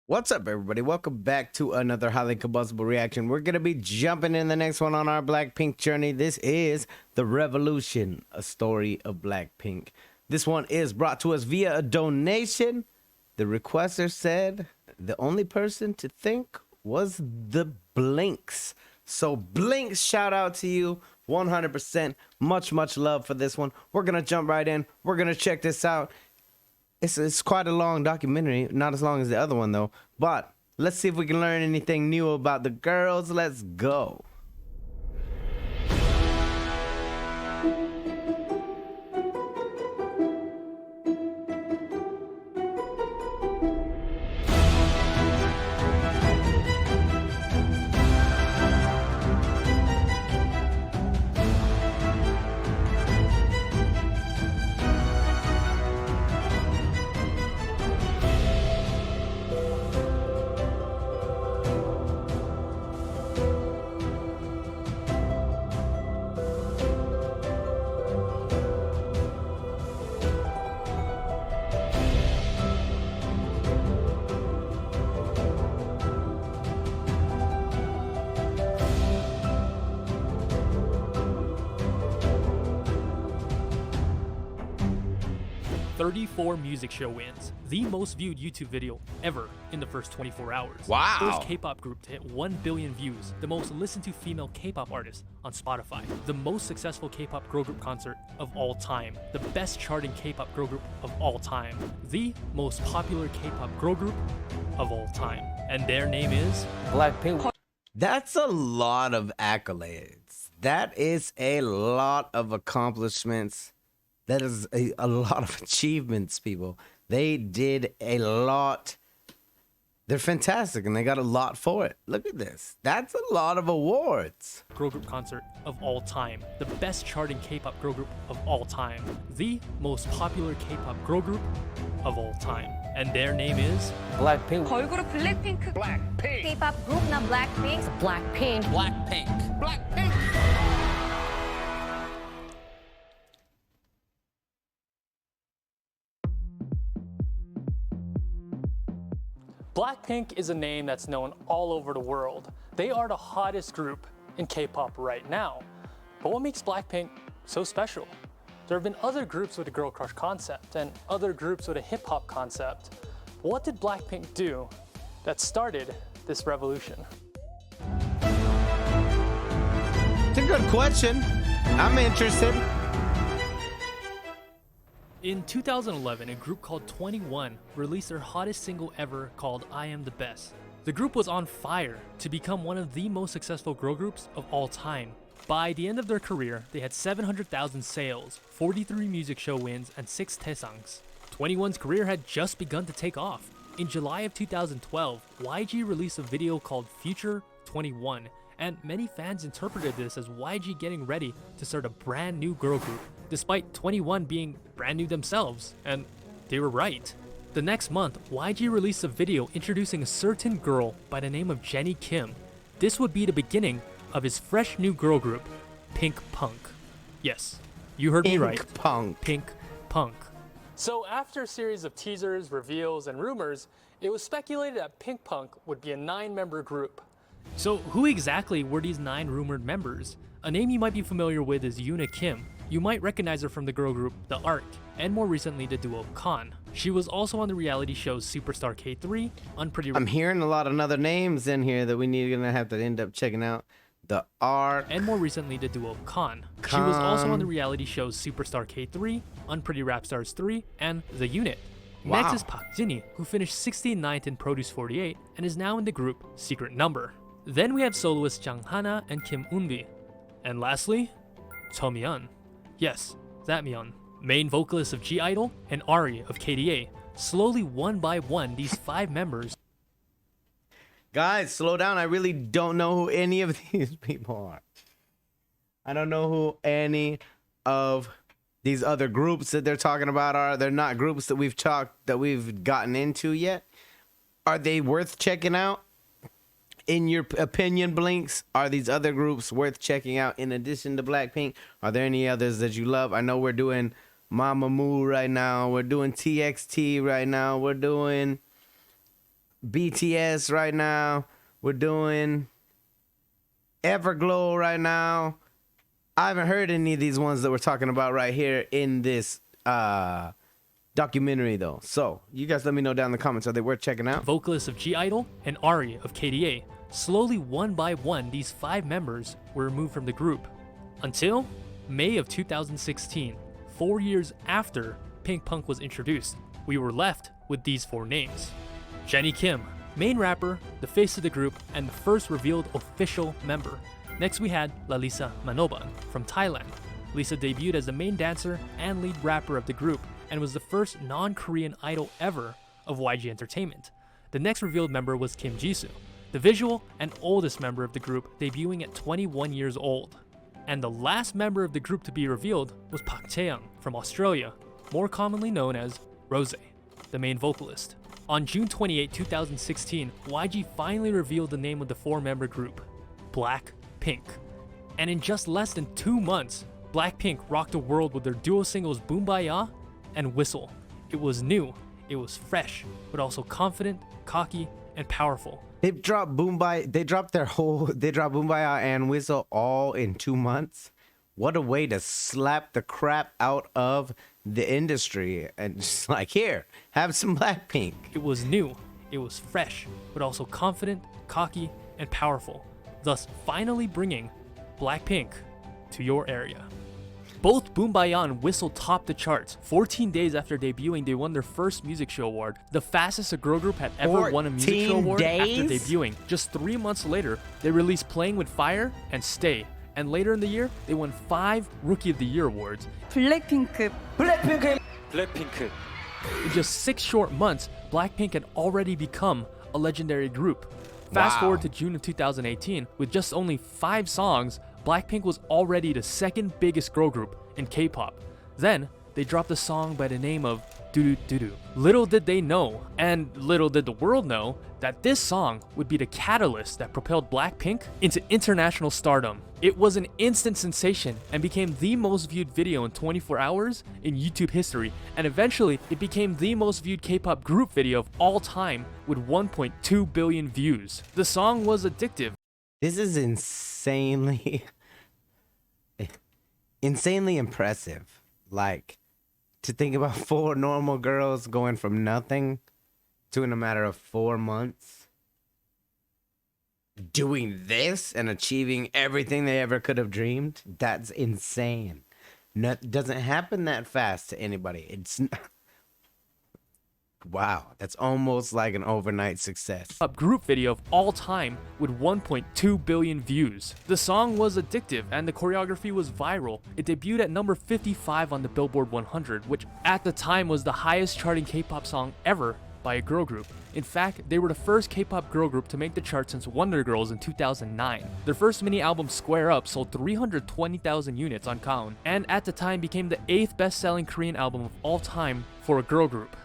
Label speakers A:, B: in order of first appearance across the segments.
A: What's up, everybody? Welcome back to another highly combustible reaction. We're going to be jumping in the next one on our Blackpink journey. This is The Revolution, a story of Blackpink. This one is brought to us via a donation. The requester said the only person to think was the Blinks. So Blinks, shout out to you 100%. Much love for this one. We're going to jump right in. We're going to check this out. It's quite a long documentary, not as long as the other one though, but let's see if we can learn anything new about the girls. Let's go.
B: "34 music show wins, the most viewed YouTube video ever in the first 24 hours.
A: Wow.
B: First K-pop group to hit 1 billion views, the most listened to female K-pop artist on Spotify, the most successful K-pop girl group concert of all time, the best charting K-pop girl group of all time, the most popular K-pop girl group of all time, and their name is
C: Blackpink.
A: That's a lot of accolades. That is a lot of accomplishments. That is a lot of achievements, people. They did a lot. They're fantastic, and they got a lot for it. Look at this. That's a lot of awards.
B: girl group concert of all time, the best charting K-pop girl group of all time, the most popular K-pop girl group of all time, and their name is
C: Blackpink.
D: 걸그룹 블랙핑크 K-pop group na Blackpink.
B: Blackpink is a name that's known all over the world. They are the hottest group in K-pop right now. But what makes Blackpink so special? There have been other groups with a girl crush concept and other groups with a hip-hop concept. But what did Blackpink do that started this revolution?
A: It's a good question. I'm interested.
B: In 2011, a group called 21 released their hottest single ever called I Am the Best. The group was on fire to become one of the most successful girl groups of all time. By the end of their career, they had 700,000 sales, 43 music show wins, and 6 taesangs. 21's career had just begun to take off. In July of 2012, YG released a video called Future 21, and many fans interpreted this as YG getting ready to start a brand new girl group, despite 21 being brand new themselves, and they were right. The next month, YG released a video introducing a certain girl by the name of Jennie Kim. This would be the beginning of his fresh new girl group, Pink Punk. Yes, you heard me right.
A: Punk.
B: Pink Punk. So after a series of teasers, reveals, and rumors, it was speculated that Pink Punk would be a 9-member group. So who exactly were these 9 rumored members? A name you might be familiar with is Yoona Kim. You might recognize her from the girl group The Ark, and more recently the duo Khan. She was also on the reality shows Superstar K3, Unpretty.
A: I'm hearing a lot of other names in here that gonna have to end up checking out. The Ark.
B: And more recently the duo Khan. She was also on the reality shows Superstar K3, Unpretty Rap Stars 3, and The Unit.
A: Wow.
B: Next is Park Jinhee, who finished 69th in Produce 48 and is now in the group Secret Number. Then we have soloists Jang Hana and Kim Eunbi. And lastly, Cho Myeon. Yes, that Myeon. Main vocalist of G-Idol and Ari of KDA. Slowly, one by one, these 5 members.
A: Guys, slow down. I really don't know who any of these people are. I don't know who any of these other groups that they're talking about are. They're not groups that we've gotten into yet. Are they worth checking out? In your opinion, Blinks, are these other groups worth checking out in addition to Blackpink? Are there any others that you love? I know we're doing Mamamoo right now. We're doing TXT right now. We're doing BTS right now. We're doing Everglow right now. I haven't heard any of these ones that we're talking about right here in this documentary though. So you guys let me know down in the comments, are they worth checking out?
B: Vocalists of G-Idol and Ari of KDA. Slowly, one by one, these 5 members were removed from the group. Until May of 2016, 4 years after Pink Punk was introduced, we were left with these 4 names. Jennie Kim, main rapper, the face of the group, and the first revealed official member. Next we had Lalisa Manoban from Thailand. Lisa debuted as the main dancer and lead rapper of the group and was the first non-Korean idol ever of YG Entertainment. The next revealed member was Kim Jisoo, the visual and oldest member of the group, debuting at 21 years old. And the last member of the group to be revealed was Park Chae-young from Australia, more commonly known as Rosé, the main vocalist. On June 28, 2016, YG finally revealed the name of the 4-member group, Blackpink. And in just less than 2 months, Blackpink rocked the world with their duo singles Boombayah and Whistle. It was new, it was fresh, but also confident, cocky, and powerful.
A: They dropped Boombayah and Whistle all in 2 months. What a way to slap the crap out of the industry and just like, here, have some Blackpink.
B: It was new, it was fresh, but also confident, cocky, and powerful, thus finally bringing Blackpink to your area. Both Boombayah and Whistle topped the charts. 14 days after debuting, they won their first music show award, the fastest a girl group had ever won a music show award after debuting. Just 3 months later, they released Playing with Fire and Stay. And later in the year, they won 5 Rookie of the Year awards.
C: 블랙핑크.
B: In just 6 short months, Blackpink had already become a legendary group. Fast forward to June of 2018, with just only 5 songs, Blackpink was already the 2nd biggest girl group in K-pop. Then, they dropped a song by the name of Doo Doo Doo. Little did they know, and little did the world know, that this song would be the catalyst that propelled Blackpink into international stardom. It was an instant sensation and became the most viewed video in 24 hours in YouTube history, and eventually it became the most viewed K-pop group video of all time with 1.2 billion views. The song was addictive.
A: This is insanely impressive. Like, to think about 4 normal girls going from nothing to, in a matter of 4 months, doing this and achieving everything they ever could have dreamed. That's insane. Doesn't happen that fast to anybody. It's wow, that's almost like an overnight success.
B: A group video of all time with 1.2 billion views. The song was addictive and the choreography was viral. It debuted at number 55 on the Billboard 100, which at the time was the highest charting K-pop song ever by a girl group. In fact, they were the first K-pop girl group to make the chart since Wonder Girls in 2009. Their first mini album Square Up sold 320,000 units on Gaon, and at the time became the 8th best-selling Korean album of all time for a girl group.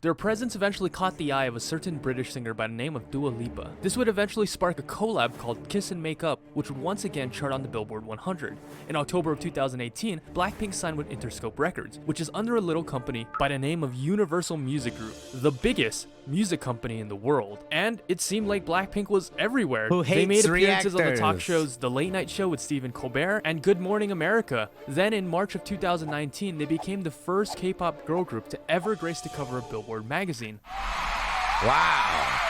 B: Their presence eventually caught the eye of a certain British singer by the name of Dua Lipa. This would eventually spark a collab called Kiss and Make Up, which would once again chart on the Billboard 100. In October of 2018, Blackpink signed with Interscope Records, which is under a little company by the name of Universal Music Group, the biggest music company in the world. And it seemed like Blackpink was everywhere. They made appearances on the talk shows The Late Night Show with Stephen Colbert and Good Morning America. Then in March of 2019, they became the first K-pop girl group to ever grace the cover of Billboard magazine.
A: Wow.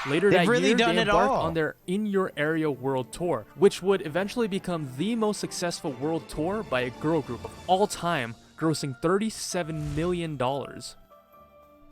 B: Later that year, they embarked on their In Your Area World Tour, which would eventually become the most successful world tour by a girl group of all time, grossing $37 million.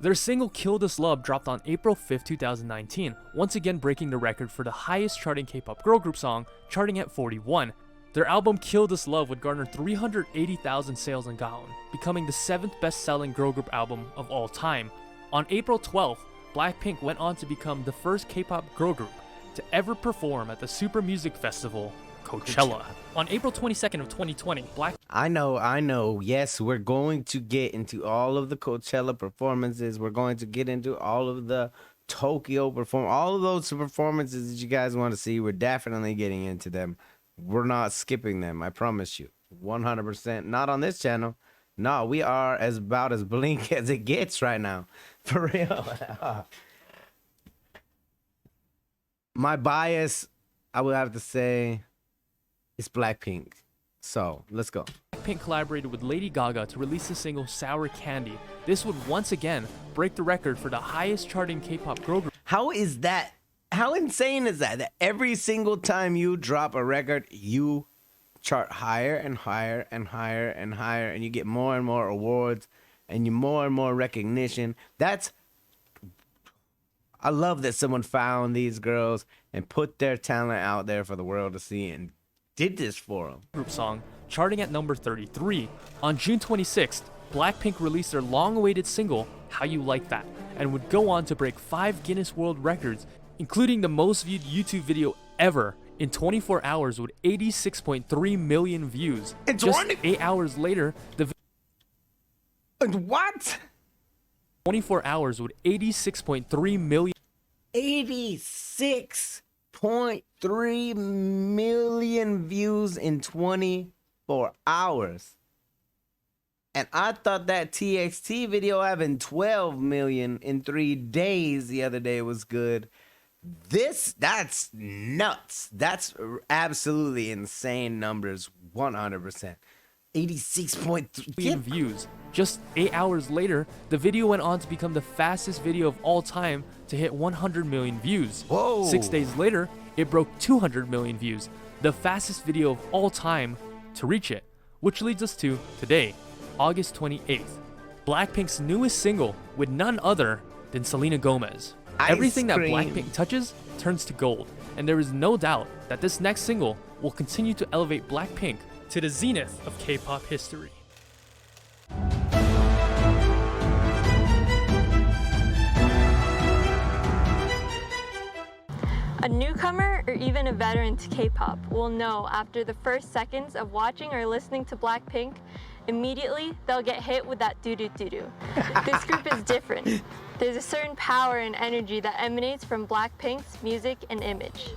B: Their single Kill This Love dropped on April 5th, 2019, once again breaking the record for the highest charting K-pop girl group song, charting at 41. Their album Kill This Love would garner 380,000 sales in Gaon, becoming the 7th best-selling girl group album of all time. On April 12th, Blackpink went on to become the first K-pop girl group to ever perform at the Super Music Festival, Coachella. On April 22nd of 2020,
A: I know. Yes, we're going to get into all of the Coachella performances. We're going to get into all of the Tokyo all of those performances that you guys want to see. We're definitely getting into them. We're not skipping them, I promise you. 100%. Not on this channel. No, we are about as blink as it gets right now. For real. My bias, I would have to say, is Blackpink. So let's go.
B: Blackpink collaborated with Lady Gaga to release the single Sour Candy. This would once again break the record for the highest charting K-pop girl group.
A: How is that? How insane is that? That every single time you drop a record, you chart higher and higher and higher and higher, and you get more and more awards and you more and more recognition. I love that someone found these girls and put their talent out there for the world to see and did this for them.
B: Group song, charting at number 33. On June 26th, Blackpink released their long-awaited single, How You Like That, and would go on to break 5 Guinness World Records, including the most viewed YouTube video ever in 24 hours with 86.3 million views. Just 8 hours later,
A: What?
B: 24 hours with 86.3 million.
A: 86.3 million views in 24 hours. And I thought that TXT video having 12 million in 3 days the other day was good. That's nuts. That's absolutely insane numbers. 100%. 86.3
B: views. Just 8 hours later, the video went on to become the fastest video of all time to hit 100 million views.
A: Whoa.
B: 6 days later, it broke 200 million views, the fastest video of all time to reach it, which leads us to today, August 28th. Blackpink's newest single with none other than Selena Gomez. Everything that Blackpink touches turns to gold, and there is no doubt that this next single will continue to elevate Blackpink to the zenith of K-pop history.
C: A newcomer or even a veteran to K-pop will know after the first seconds of watching or listening to Blackpink, immediately they'll get hit with that doo-doo-doo-doo. This group is different. There's a certain power and energy that emanates from Blackpink's music and image.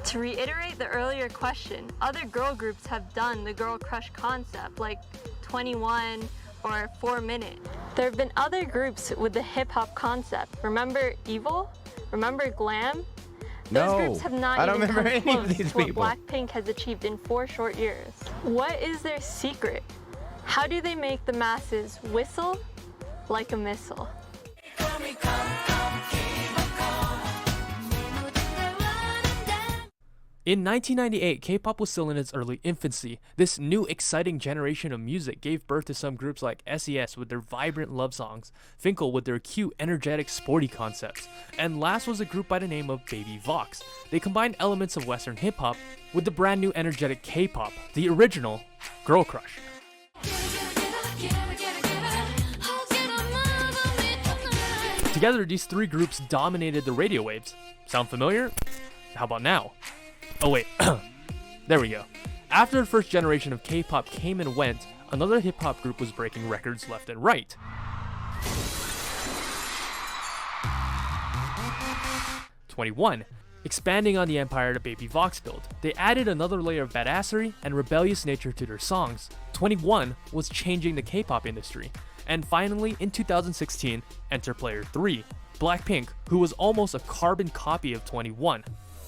C: To reiterate the earlier question, other girl groups have done the girl crush concept like 21 or 4 Minute. There have been other groups with the hip-hop concept. Remember Evil? Remember Glam? Those groups have not even come close to what Blackpink has achieved in 4 short years. What is their secret? How do they make the masses whistle like a missile?
B: In 1998, K-pop was still in its early infancy. This new exciting generation of music gave birth to some groups like SES with their vibrant love songs, Finkel with their cute, energetic, sporty concepts, and last was a group by the name of Baby Vox. They combined elements of Western hip-hop with the brand new energetic K-pop, the original Girl Crush. Together, these 3 groups dominated the radio waves. Sound familiar? How about now? Oh wait, there we go. After the first generation of K-pop came and went, another hip-hop group was breaking records left and right. 21. Expanding on the empire that Baby Vox built, they added another layer of badassery and rebellious nature to their songs. 21 was changing the K-pop industry. And finally, in 2016, enter player 3, Blackpink, who was almost a carbon copy of 21.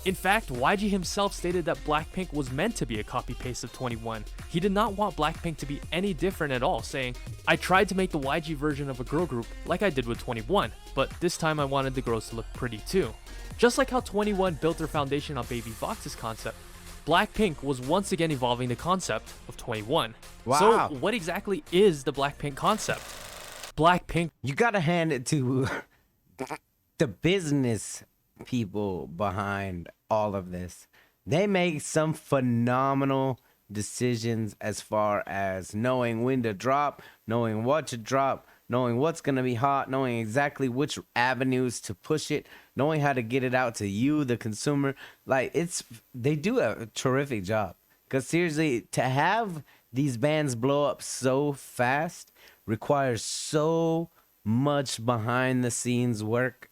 B: In fact, YG himself stated that Blackpink was meant to be a copy-paste of 21. He did not want Blackpink to be any different at all, saying, "I tried to make the YG version of a girl group like I did with 21, but this time I wanted the girls to look pretty too." Just like how 21 built their foundation on Baby Vox's concept, Blackpink was once again evolving the concept of 21.
A: Wow.
B: So what exactly is the Blackpink concept? Blackpink.
A: You gotta hand it to the business people behind all of this. They make some phenomenal decisions as far as knowing when to drop, knowing what to drop, knowing what's going to be hot, knowing exactly which avenues to push it, knowing how to get it out to you, the consumer. Like, they do a terrific job. Because seriously, to have these bands blow up so fast requires so much behind the scenes work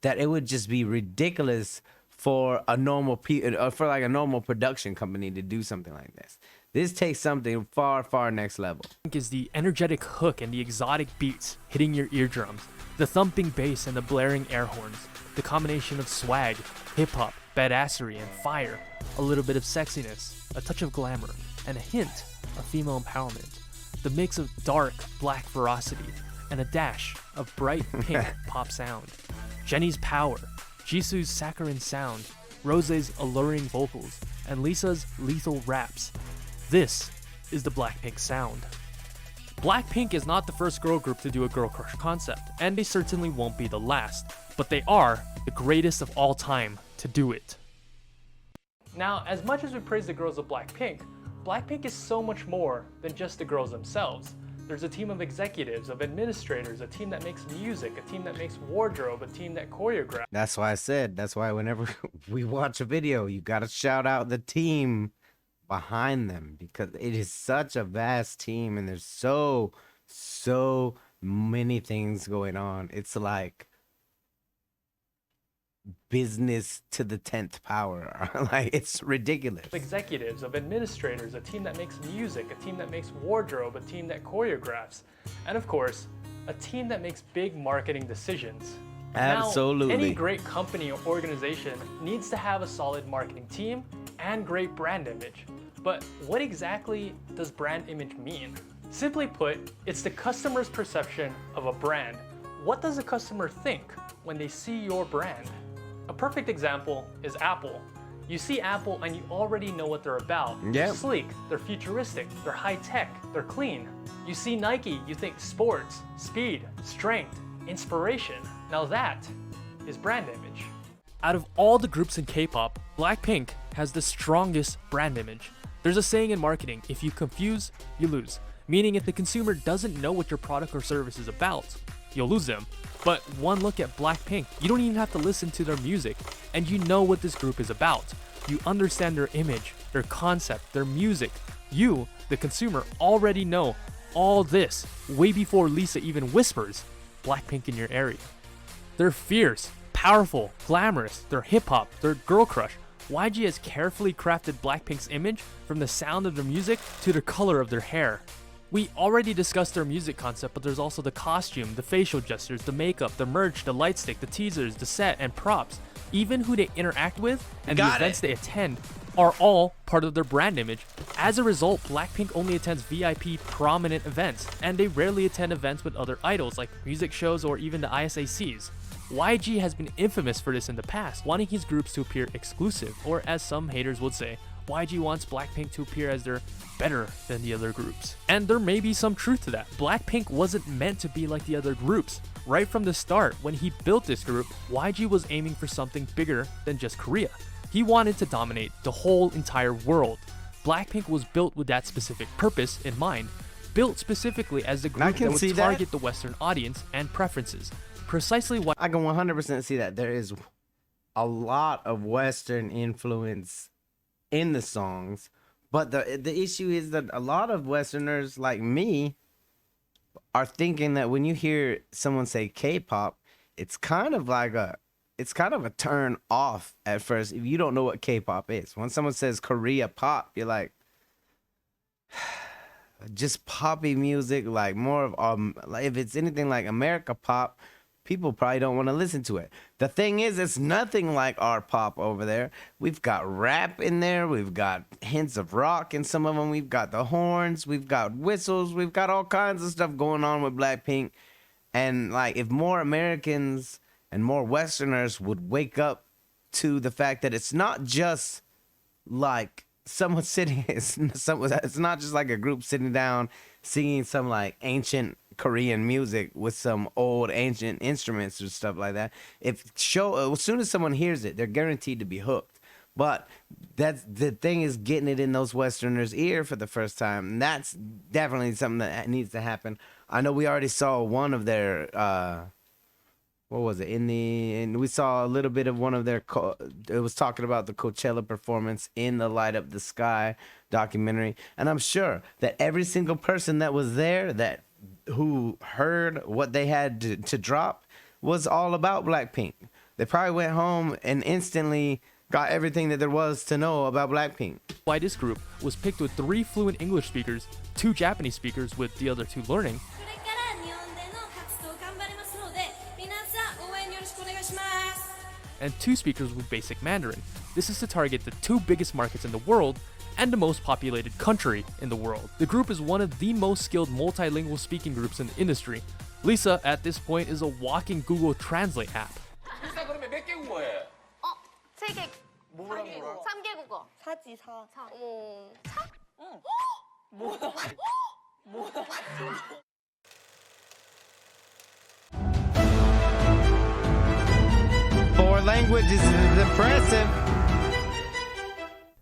A: that it would just be ridiculous for a normal production company to do something like this. This takes something far, far next level.
B: Is the energetic hook and the exotic beats hitting your eardrums, the thumping bass and the blaring air horns, the combination of swag, hip-hop, badassery, and fire, a little bit of sexiness, a touch of glamour, and a hint of female empowerment, the mix of dark black ferocity, and a dash of bright pink pop sound. Jennie's power, Jisoo's saccharine sound, Rosé's alluring vocals, and Lisa's lethal raps. This is the Blackpink sound. Blackpink is not the first girl group to do a girl crush concept, and they certainly won't be the last, but they are the greatest of all time to do it. Now, as much as we praise the girls of Blackpink, Blackpink is so much more than just the girls themselves. There's a team of executives, of administrators, a team that makes music, a team that makes wardrobe, a team that choreographs.
A: That's why I said, that's why whenever we watch a video, you got to shout out the team behind them, because it is such a vast team and there's so many things going on. It's like business to the 10th power. Like, it's ridiculous.
B: Executives, of administrators, a team that makes music, a team that makes wardrobe, a team that choreographs, and of course, a team that makes big marketing decisions.
A: Absolutely.
B: Now, any great company or organization needs to have a solid marketing team and great brand image. But what exactly does brand image mean? Simply put, it's the customer's perception of a brand. What does a customer think when they see your brand? A perfect example is Apple. You see Apple and you already know what they're about.
A: Yep.
B: They're sleek, they're futuristic, they're high tech, they're clean. You see Nike, you think sports, speed, strength, inspiration. Now that is brand image. Out of all the groups in K-pop, Blackpink has the strongest brand image. There's a saying in marketing, if you confuse, you lose. Meaning if the consumer doesn't know what your product or service is about, you'll lose them. But one look at Blackpink, you don't even have to listen to their music, and you know what this group is about. You understand their image, their concept, their music. You, the consumer, already know all this way before Lisa even whispers Blackpink in your area. They're fierce, powerful, glamorous, they're hip-hop, they're girl crush. YG has carefully crafted Blackpink's image from the sound of their music to the color of their hair. We already discussed their music concept, but there's also the costume, the facial gestures, the makeup, the merch, the light stick, the teasers, the set, and props. Even who they interact with and the events they attend are all part of their brand image. As a result, Blackpink only attends VIP prominent events, and they rarely attend events with other idols like music shows or even the ISACs. YG has been infamous for this in the past, wanting his groups to appear exclusive, or as some haters would say, YG wants Blackpink to appear as they're better than the other groups. And there may be some truth to that. Blackpink wasn't meant to be like the other groups. Right from the start, when he built this group, YG was aiming for something bigger than just Korea. He wanted to dominate the whole entire world. Blackpink was built with that specific purpose in mind, built specifically as the group that would target the Western audience and preferences. Precisely why
A: I can 100% see that there is a lot of Western influence in the songs, but the issue is that a lot of Westerners like me are thinking that when you hear someone say K-pop, it's kind of a turn off at first if you don't know what K-pop is. When someone says Korea pop, you're like, just poppy music, like more of like if it's anything like America pop, people probably don't want to listen to it. The thing is, it's nothing like our pop over there. We've got rap in there. We've got hints of rock in some of them. We've got the horns. We've got whistles. We've got all kinds of stuff going on with Blackpink. And like, if more Americans and more Westerners would wake up to the fact that it's not just like someone sitting, it's not just like a group sitting down singing some like ancient Korean music with some old ancient instruments or stuff like that. As soon as someone hears it, they're guaranteed to be hooked. But that's the thing, is getting it in those Westerners' ear for the first time. And that's definitely something that needs to happen. I know we already saw one of their what was it? And we saw a little bit of one of their. It was talking about the Coachella performance in the Light Up the Sky documentary, and I'm sure that every single person that was there who heard what they had to drop was all about Blackpink. They probably went home and instantly got everything that there was to know about Blackpink.
B: Why this group was picked with 3 fluent English speakers, 2 Japanese speakers with the other 2 learning, and 2 speakers with basic Mandarin. This is to target the 2 biggest markets in the world and the most populated country in the world. The group is one of the most skilled multilingual speaking groups in the industry. Lisa, at this point, is a walking Google Translate app.
E: 리사 그러면 몇 개 국어해?
D: 3개.
E: 뭐랑 뭐랑?
D: 3개 국어.
F: 4지 4.
D: 어머.
A: Four languages is impressive.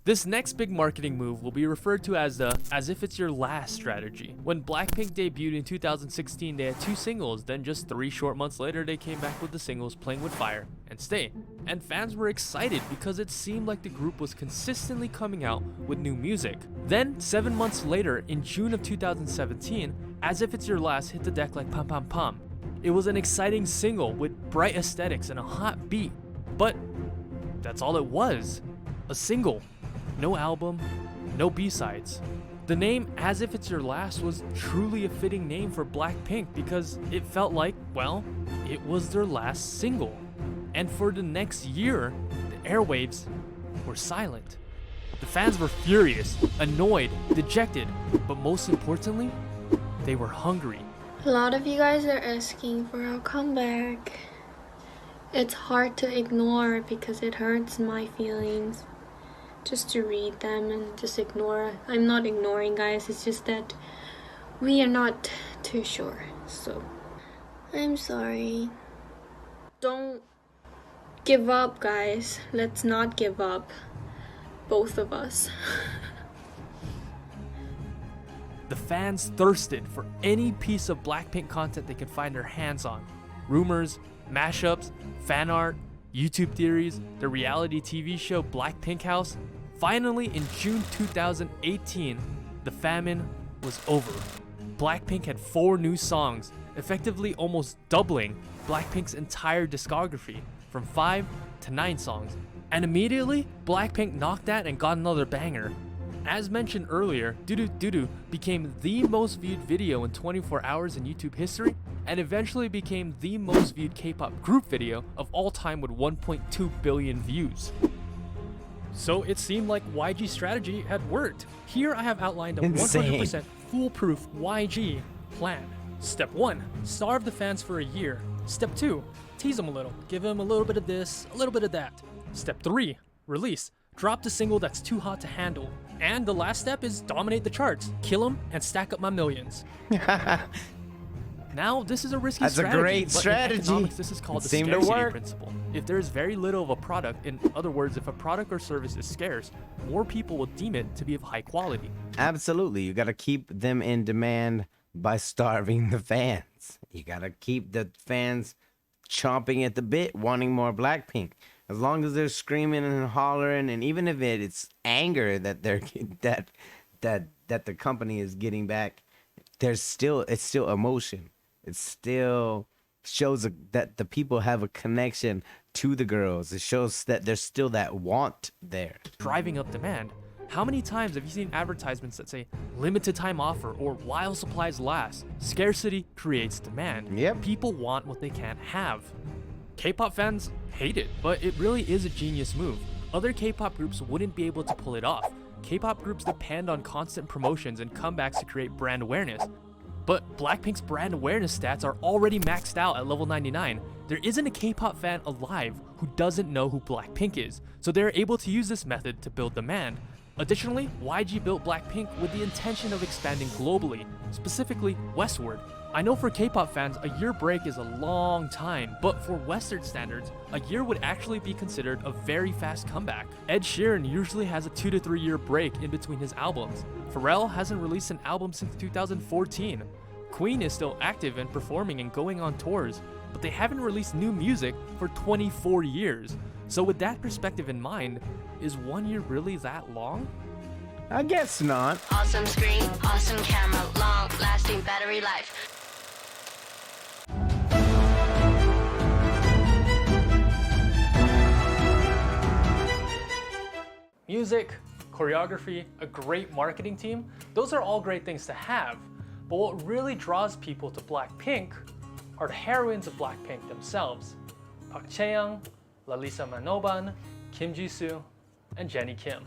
B: This next big marketing move will be referred to as the "as if it's your last" strategy. When Blackpink debuted in 2016, they had 2 singles, then just 3 short months later they came back with the singles Playing With Fire and Stay. And fans were excited because it seemed like the group was consistently coming out with new music. Then, 7 months later, in June of 2017, As If It's Your Last hit the deck like pam pam pam. It was an exciting single with bright aesthetics and a hot beat, but that's all it was, a single. No album, no B-sides. The name As If It's Your Last was truly a fitting name for Blackpink because it felt like, well, it was their last single. And for the next year, the airwaves were silent. The fans were furious, annoyed, dejected, but most importantly, they were hungry.
G: A lot of you guys are asking for our comeback. It's hard to ignore because it hurts my feelings. Just to read them and just ignore. I'm not ignoring, guys, it's just that we are not too sure, so I'm sorry. Don't give up, guys. Let's not give up, both of us.
B: The fans thirsted for any piece of Blackpink content they could find their hands on. Rumors, mashups, fan art, YouTube theories, the reality TV show Blackpink House. Finally, in June 2018, the famine was over. Blackpink had 4 new songs, effectively almost doubling Blackpink's entire discography from 5 to 9 songs. And immediately, Blackpink knocked that and got another banger. As mentioned earlier, Doo Doo Doo Doo became the most viewed video in 24 hours in YouTube history and eventually became the most viewed K-pop group video of all time with 1.2 billion views. So it seemed like YG's strategy had worked. Here I have outlined a
A: Insane.
B: 100% foolproof YG plan. Step 1, starve the fans for a year. Step 2, tease them a little, give them a little bit of this, a little bit of that. Step 3, release. Drop the single that's too hot to handle. And the last step is dominate the charts, kill them, and stack up my millions. Now, this is a risky
A: That's
B: strategy.
A: a great
B: but
A: strategy.
B: In economics, this is called
A: It
B: the
A: seemed to
B: scarcity
A: work.
B: principle. If there is very little of a product, in other words, if a product or service is scarce, more people will deem it to be of high quality.
A: Absolutely. You got to keep them in demand by starving the fans. You got to keep the fans chomping at the bit, wanting more Blackpink. As long as they're screaming and hollering, and even if it's anger that they're that the company is getting back, it's still emotion. It still shows that the people have a connection to the girls. It shows that there's still that want there.
B: Driving up demand. How many times have you seen advertisements that say limited time offer or while supplies last? Scarcity creates demand.
A: Yep.
B: People want what they can't have. K-pop fans hate it, but it really is a genius move. Other K-pop groups wouldn't be able to pull it off. K-pop groups depend on constant promotions and comebacks to create brand awareness. But Blackpink's brand awareness stats are already maxed out at level 99. There isn't a K-pop fan alive who doesn't know who Blackpink is, so they're able to use this method to build demand. Additionally, YG built Blackpink with the intention of expanding globally, specifically westward. I know for K-pop fans, a year break is a long time, but for Western standards, a year would actually be considered a very fast comeback. Ed Sheeran usually has a 2 to 3 year break in between his albums. Pharrell hasn't released an album since 2014. Queen is still active and performing and going on tours, but they haven't released new music for 24 years. So with that perspective in mind, is 1 year really that long?
A: I guess not.
D: Awesome screen, awesome camera, long lasting battery life.
B: music, choreography, a great marketing team, those are all great things to have. But what really draws people to Blackpink are the heroines of Blackpink themselves. Park Chae-young, Lalisa Manoban, Kim Jisoo, and Jennie Kim.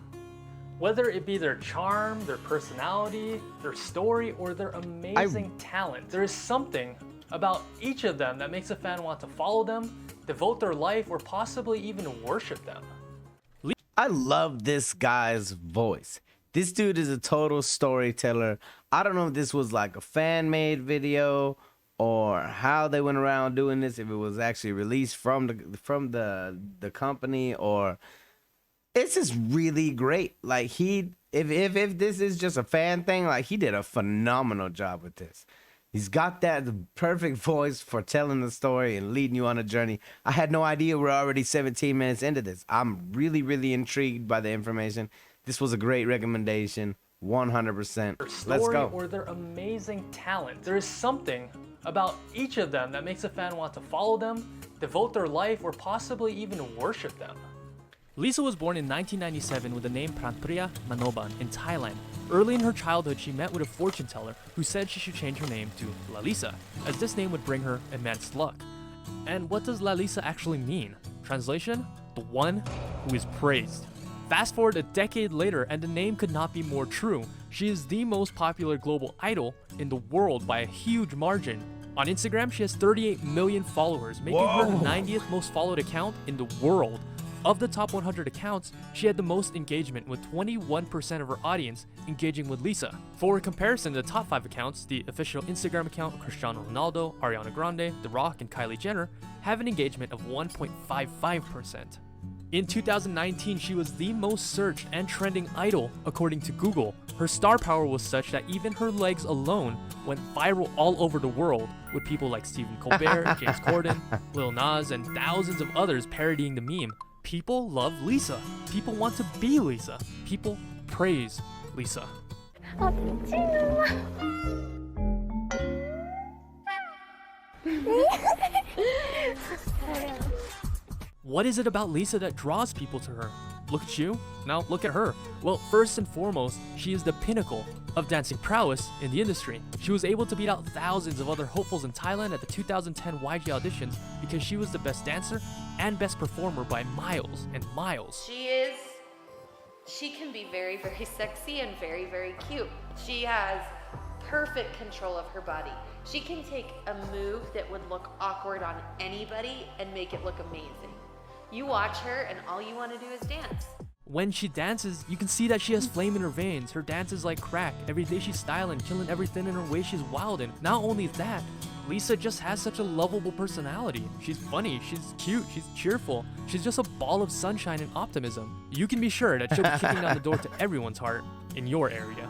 B: Whether it be their charm, their personality, their story, or their amazing talent, there is something about each of them that makes a fan want to follow them, devote their life, or possibly even worship them.
A: I love this guy's voice. This dude is a total storyteller. I don't know if this was like a fan-made video or how they went around doing this, if it was actually released from the company, or it's just really great. Like if this is just a fan thing, like he did a phenomenal job with this. He's got that perfect voice for telling the story and leading you on a journey. I had no idea we're already 17 minutes into this. I'm really, really intrigued by the information. This was a great recommendation, 100%. Let's go.
B: Or their amazing talent. There is something about each of them that makes a fan want to follow them, devote their life, or possibly even worship them. Lisa was born in 1997 with the name Prantpriya Manoban in Thailand. Early in her childhood, she met with a fortune teller who said she should change her name to Lalisa, as this name would bring her immense luck. And what does Lalisa actually mean? Translation? The one who is praised. Fast forward a decade later, and the name could not be more true. She is the most popular global idol in the world by a huge margin. On Instagram, she has 38 million followers, making her the 90th most followed account in the world. Of the top 100 accounts, she had the most engagement, with 21% of her audience engaging with Lisa. For comparison, the top 5 accounts, the official Instagram account, Cristiano Ronaldo, Ariana Grande, The Rock, and Kylie Jenner, have an engagement of 1.55%. In 2019, she was the most searched and trending idol according to Google. Her star power was such that even her legs alone went viral all over the world, with people like Stephen Colbert, James Corden, Lil Nas, and thousands of others parodying the meme. People love Lisa. People want to be Lisa. People praise Lisa. What is it about Lisa that draws people to her? Look at you, now look at her. Well, first and foremost, she is the pinnacle of dancing prowess in the industry. She was able to beat out thousands of other hopefuls in Thailand at the 2010 YG auditions because she was the best dancer and best performer by miles and miles.
F: She can be very, very sexy and very, very cute. She has perfect control of her body. She can take a move that would look awkward on anybody and make it look amazing. You watch her and all you want to do is dance.
B: When she dances, you can see that she has flame in her veins. Her dance is like crack. Every day she's styling, killing everything in her way. She's wild, and not only that, Lisa just has such a lovable personality. She's funny, she's cute, she's cheerful. She's just a ball of sunshine and optimism. You can be sure that she'll be kicking down the door to everyone's heart in your area.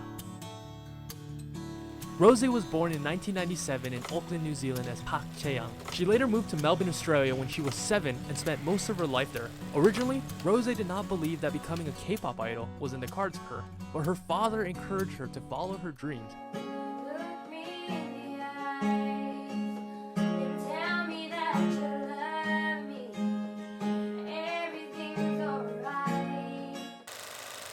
B: Rosé was born in 1997 in Auckland, New Zealand as Park Chae-young. She later moved to Melbourne, Australia when she was 7 and spent most of her life there. Originally, Rosé did not believe that becoming a K-pop idol was in the cards for her, but her father encouraged her to follow her dreams.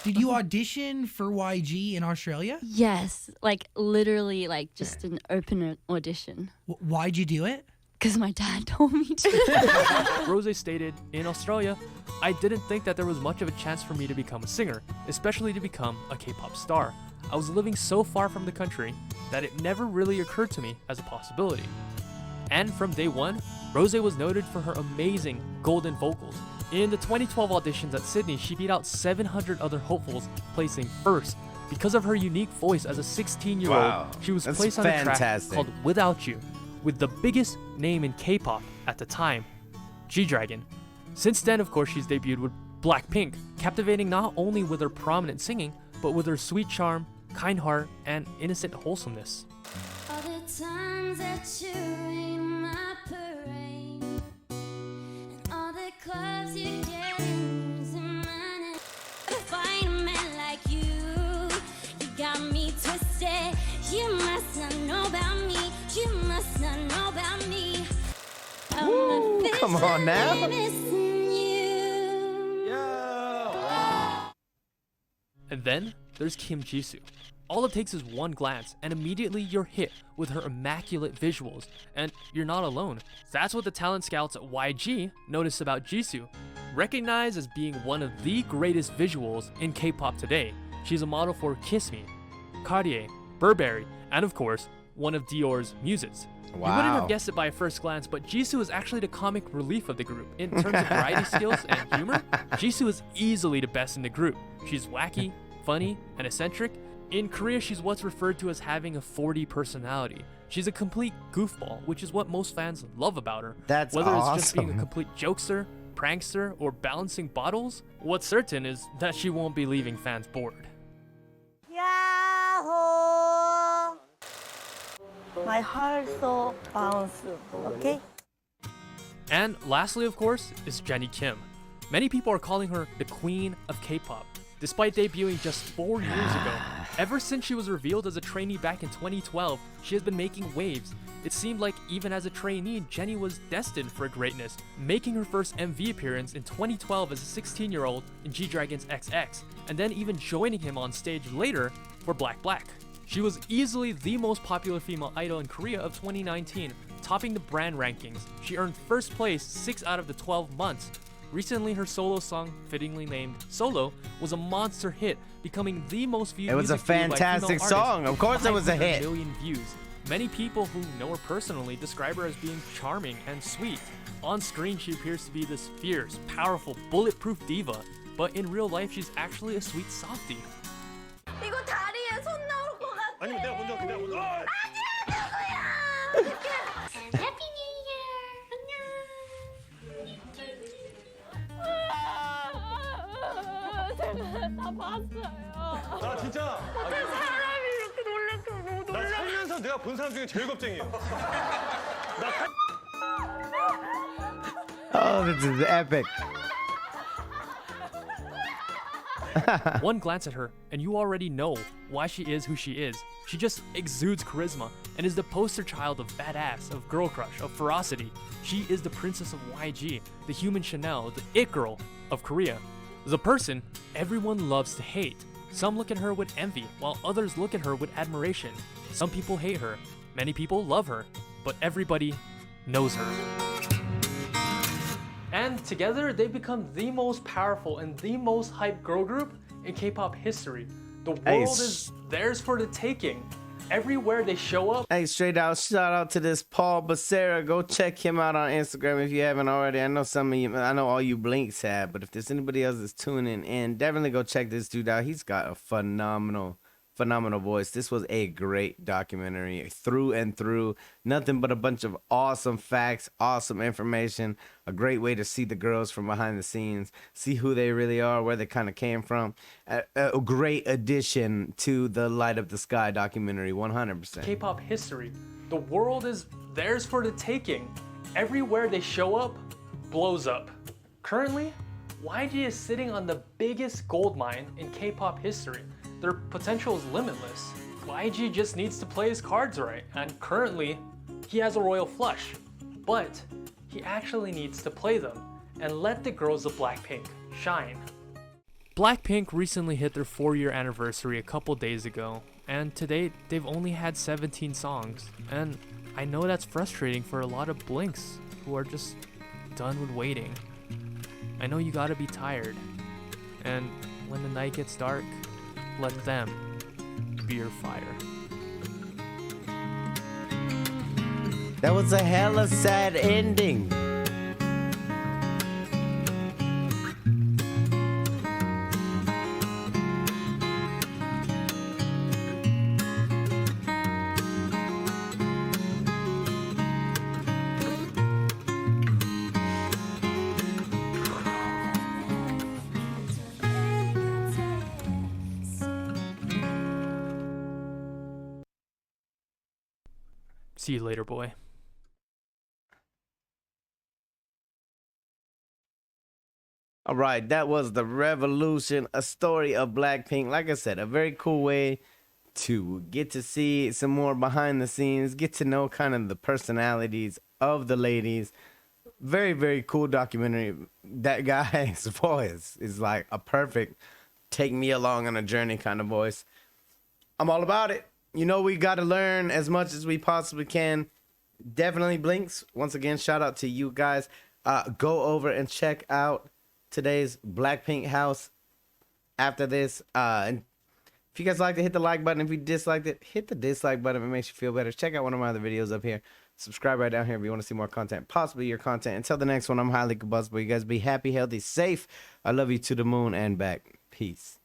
H: Did you audition for YG in Australia?
I: Yes, like literally like just an open audition.
H: Why'd you do it?
I: Because my dad told me to.
B: Rosé stated, in Australia, I didn't think that there was much of a chance for me to become a singer, especially to become a K-pop star. I was living so far from the country that it never really occurred to me as a possibility. And from day one, Rosé was noted for her amazing golden vocals. In the 2012 auditions at Sydney, she beat out 700 other hopefuls, placing first. Because of her unique voice as a 16-year-old, she was placed on a track called Without You, with the biggest name in K-pop at the time, G-Dragon. Since then, of course, she's debuted with Blackpink, captivating not only with her prominent singing, but with her sweet charm, kind heart, and innocent wholesomeness.
J: All the times that you ain't my parade, and all the clubs you get in using money. Find a man like you got me twisted. You must not know about me. You must not know about me.
A: Ooh, come on now.
B: And then there's Kim Jisoo. All it takes is one glance, and immediately you're hit with her immaculate visuals, and you're not alone. That's what the talent scouts at YG noticed about Jisoo. Recognized as being one of the greatest visuals in K-pop today, she's a model for Kiss Me, Cartier, Burberry, and of course, one of Dior's muses.
A: Wow.
B: You wouldn't have guessed it by first glance, but Jisoo is actually the comic relief of the group. In terms of variety skills and humor, Jisoo is easily the best in the group. She's wacky, funny, and eccentric. In Korea, she's what's referred to as having a 40 personality. She's a complete goofball, which is what most fans love about her.
A: That's
B: Whether
A: awesome.
B: it's just being a complete jokester, prankster, or balancing bottles, what's certain is that she won't be leaving fans bored.
D: Yahoo! My heart so bounce. Okay?
B: And lastly, of course, is Jennie Kim. Many people are calling her the queen of K-pop. Despite debuting just 4 years ago, ever since she was revealed as a trainee back in 2012, she has been making waves. It seemed like even as a trainee, Jennie was destined for greatness, making her first MV appearance in 2012 as a 16-year-old in G-Dragon's XX, and then even joining him on stage later for Black. She was easily the most popular female idol in Korea of 2019, topping the brand rankings. She earned first place 6 out of the 12 months. Recently, her solo song, fittingly named Solo, was a monster hit, becoming the most viewed
A: It was a
B: music video by
A: fantastic
B: female
A: song.
B: artists,
A: Of course it was a
B: 500
A: hit.
B: million views. Many people who know her personally describe her as being charming and sweet. On screen, she appears to be this fierce, powerful, bulletproof diva, but in real life, she's actually a sweet softie.
D: 이거 다리에 손 나올 것 같아.
E: 아니면 내가 먼저 할게, 내가 먼저.
D: Happy New Year. 안녕. 다 봤어요.
E: 나 진짜.
D: 사람이 이렇게 놀랄까 너무
E: 나 살면서 내가 본 사람 중에 제일 겁쟁이에요.
A: Oh, this is epic.
B: One glance at her, and you already know why she is who she is. She just exudes charisma and is the poster child of badass, of girl crush, of ferocity. She is the princess of YG, the human Chanel, the It Girl of Korea. As a person, everyone loves to hate. Some look at her with envy, while others look at her with admiration. Some people hate her, many people love her, but everybody knows her. And together, they've become the most powerful and the most hyped girl group in K-pop history. The world is theirs for the taking. Everywhere they show up,
A: Hey, straight out, shout out to this Paul Becerra. Go check him out on Instagram if you haven't already. I know some of you, I know all you Blinks have, but if there's anybody else that's tuning in, definitely go check this dude out. He's got a phenomenal voice. This was a great documentary through and through. Nothing but a bunch of awesome facts, awesome information, a great way to see the girls from behind the scenes, see who they really are, where they kind of came from. A great addition to the Light Up the Sky documentary, 100%.
B: K-pop history. The world is theirs for the taking. Everywhere they show up, blows up. Currently, YG is sitting on the biggest gold mine in K-pop history. Their potential is limitless. YG just needs to play his cards right, and currently, he has a royal flush. But he actually needs to play them and let the girls of Blackpink shine. Blackpink recently hit their 4-year anniversary a couple days ago, and to date, they've only had 17 songs. And I know that's frustrating for a lot of Blinks who are just done with waiting. I know you gotta be tired, and when the night gets dark, let them be your fire.
A: That was a hella sad ending.
B: See you later, boy.
A: All right, that was The Revolution, a story of Blackpink. Like I said, a very cool way to get to see some more behind the scenes, get to know kind of the personalities of the ladies. Very, very cool documentary. That guy's voice is like a perfect take me along on a journey kind of voice. I'm all about it. You know, we got to learn as much as we possibly can. Definitely Blinks. Once again, shout out to you guys. Go over and check out today's Blackpink house after this. And if you guys liked it, hit the like button. If you disliked it, hit the dislike button if it makes you feel better. Check out one of my other videos up here. Subscribe right down here if you want to see more content, possibly your content. Until the next one, I'm highly combustible. You guys be happy, healthy, safe. I love you to the moon and back. Peace.